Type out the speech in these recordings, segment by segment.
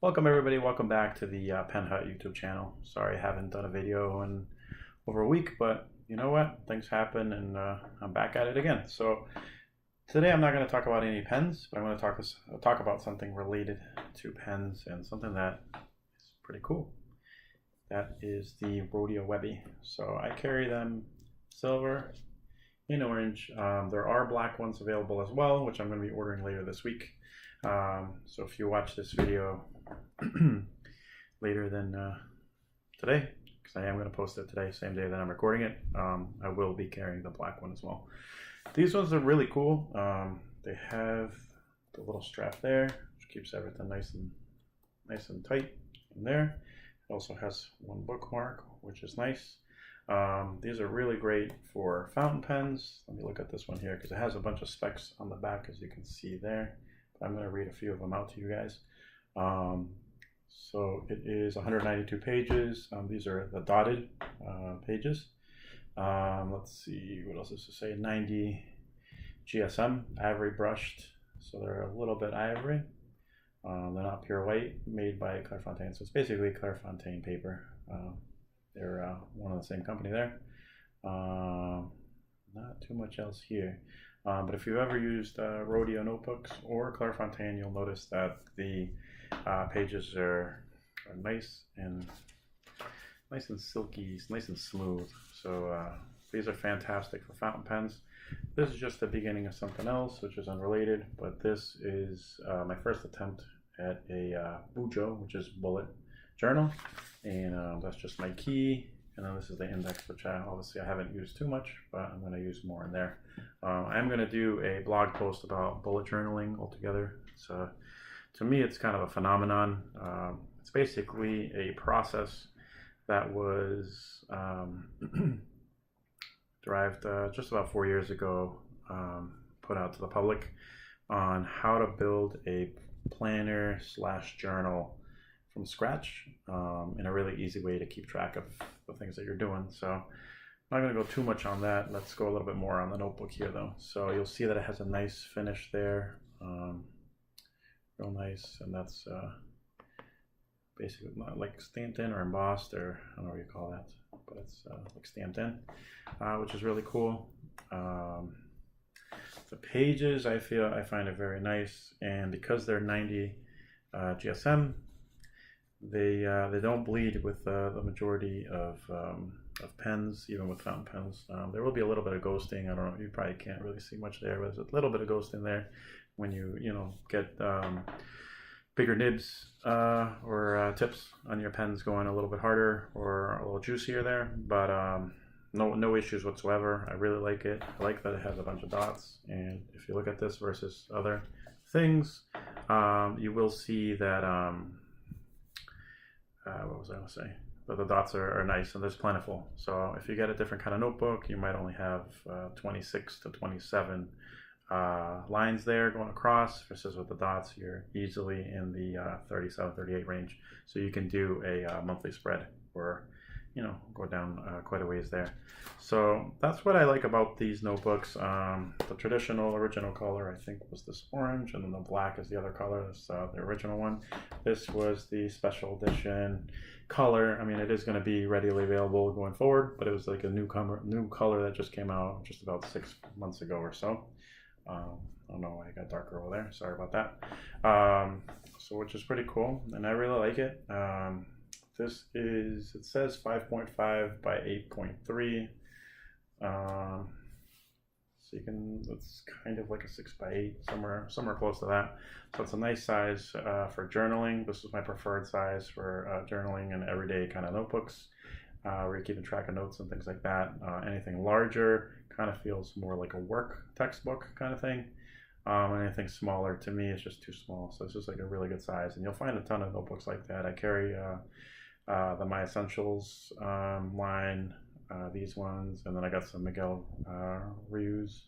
Welcome everybody, welcome back to the Pen Hut YouTube channel. Sorry I haven't done a video in over a week, but you know what? Things happen and I'm back at it again. So today I'm not going to talk about any pens, but I'm going to talk about something related to pens and something that is pretty cool. That is the Rhodia Webbie. So I carry them silver in orange. There are black ones available as well, which I'm going to be ordering later this week. So if you watch this video later than today, because I am going to post it today, same day that I'm recording it, I will be carrying the black one as well. These ones are really cool. They have the little strap there, which keeps everything nice and tight in there. It also has one bookmark, which is nice. These are really great for fountain pens. Let me look at this one here because it has a bunch of specs on the back, as you can see there. I'm going to read a few of them out to you guys. So it is 192 pages. These are the dotted pages. Let's see, what else does it say? 90 GSM, ivory brushed. So they're a little bit ivory. They're not pure white, made by Clairefontaine. So it's basically Clairefontaine paper. They're one of the same company there. Not too much else here. But if you've ever used Rhodia notebooks or Clairefontaine, you'll notice that the pages are nice and silky, nice and smooth. So these are fantastic for fountain pens. This is just the beginning of something else, which is unrelated, but this is my first attempt at a bujo, which is bullet journal, and that's just my key. And then this is the index, which obviously I haven't used too much, but I'm going to use more in there. I'm going to do a blog post about bullet journaling altogether. So to me, it's kind of a phenomenon. It's basically a process that was derived just about 4 years ago, put out to the public on how to build a planner / journal from scratch in a really easy way to keep track of the things that you're doing. So I'm not going to go too much on that. Let's go a little bit more on the notebook here though. So you'll see that it has a nice finish there, real nice, and that's basically like stamped in or embossed, or I don't know what you call that, but it's like stamped in, which is really cool. The pages I find it very nice, and because they're 90 GSM, they don't bleed with the majority of pens, even with fountain pens. There will be a little bit of ghosting. I don't know, you probably can't really see much there, but there's a little bit of ghosting there when you get bigger nibs or tips on your pens going a little bit harder or a little juicier there. But no issues whatsoever. I really like it. I like that it has a bunch of dots, and if you look at this versus other things, you will see that what was I going to say? But the dots are nice and there's plentiful. So if you get a different kind of notebook, you might only have 26 to 27 lines there going across, versus with the dots, you're easily in the 37, 38 range. So you can do a monthly spread or go down quite a ways there. So that's what I like about these notebooks. The traditional original color I think was this orange, and then the black is the other color. That's the original one. This was the special edition color. I mean, it is going to be readily available going forward, but it was like a new color that just came out just about 6 months ago or so. I don't know why it got darker over there, sorry about that. So which is pretty cool, and I really like it. This is, it says 5.5 by 8.3. So you can, it's kind of like a 6 by 8, somewhere close to that. So it's a nice size for journaling. This is my preferred size for journaling and everyday kind of notebooks, where you're keeping track of notes and things like that. Anything larger kind of feels more like a work textbook kind of thing. Anything smaller to me is just too small. So it's just like a really good size, and you'll find a ton of notebooks like that. I carry the My Essentials line, these ones, and then I got some Miguel Ruse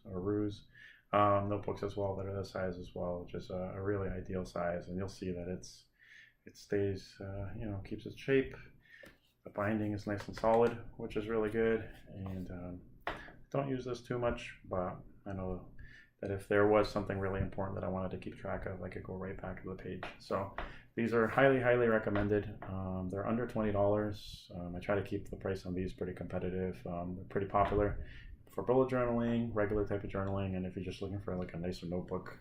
notebooks as well that are this size as well, which is a really ideal size. And you'll see that it stays, keeps its shape. The binding is nice and solid, which is really good. And don't use this too much, but I know that if there was something really important that I wanted to keep track of, I could go right back to the page. So these are highly, highly recommended. They're under $20. I try to keep the price on these pretty competitive. They're pretty popular for bullet journaling, regular type of journaling, and if you're just looking for like a nicer notebook,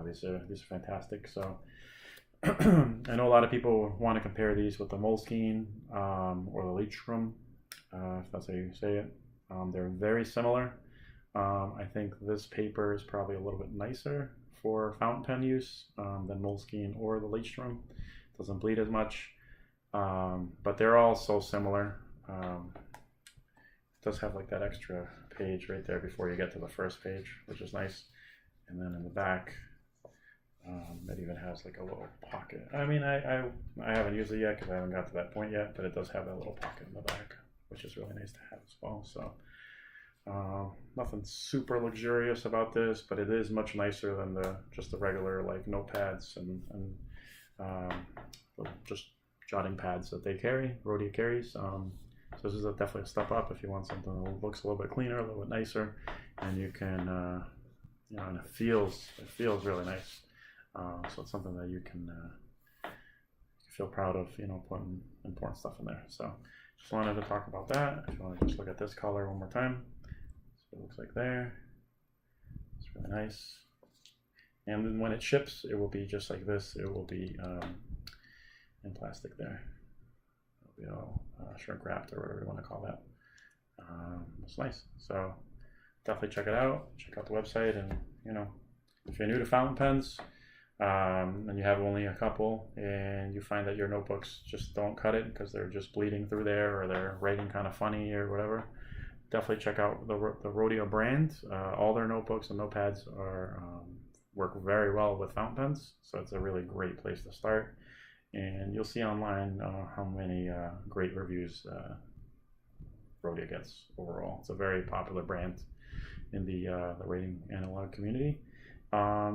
these are fantastic. So I know a lot of people want to compare these with the Moleskine or the Lichtrum, if that's how you say it. They're very similar. I think this paper is probably a little bit nicer for fountain pen use than Moleskine or the Lichtrum. It doesn't bleed as much, but they're all so similar. It does have like that extra page right there before you get to the first page, which is nice. And then in the back, it even has like a little pocket. I mean, I haven't used it yet because I haven't got to that point yet, but it does have that little pocket in the back, which is really nice to have as well. So nothing super luxurious about this, but it is much nicer than just the regular like notepads and just jotting pads that they carry, Rhodia carries. So this is definitely a step up if you want something that looks a little bit cleaner, a little bit nicer, and you can, you know, and it feels really nice. So it's something that you can feel proud of, you know, putting important stuff in there. So just wanted to talk about that. If you want to just look at this color one more time, so it looks like there. It's really nice. And then when it ships, it will be just like this. It will be in plastic there. It'll be all shrink wrapped or whatever you want to call that. It's nice. So definitely check it out. Check out the website, and you know, if you're new to fountain pens and you have only a couple, and you find that your notebooks just don't cut it because they're just bleeding through there or they're writing kind of funny or whatever, definitely check out the Rhodia brand. All their notebooks and notepads are work very well with fountain pens, so it's a really great place to start. And you'll see online how many great reviews Rhodia gets overall. It's a very popular brand in the writing analog community.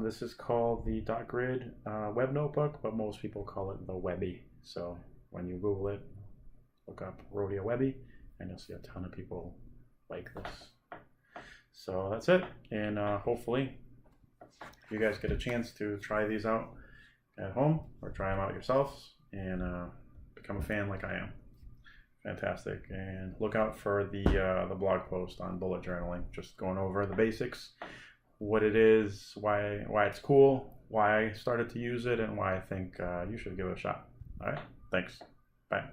This is called the Dot Grid Web Notebook, but most people call it the Webbie. So when you Google it, look up Rhodia Webbie, and you'll see a ton of people like this. So that's it, and hopefully you guys get a chance to try these out at home or try them out yourselves and become a fan like I am. Fantastic. And look out for the blog post on bullet journaling, just going over the basics, what it is, why it's cool, why I started to use it, and why I think you should give it a shot. All right, thanks. Bye.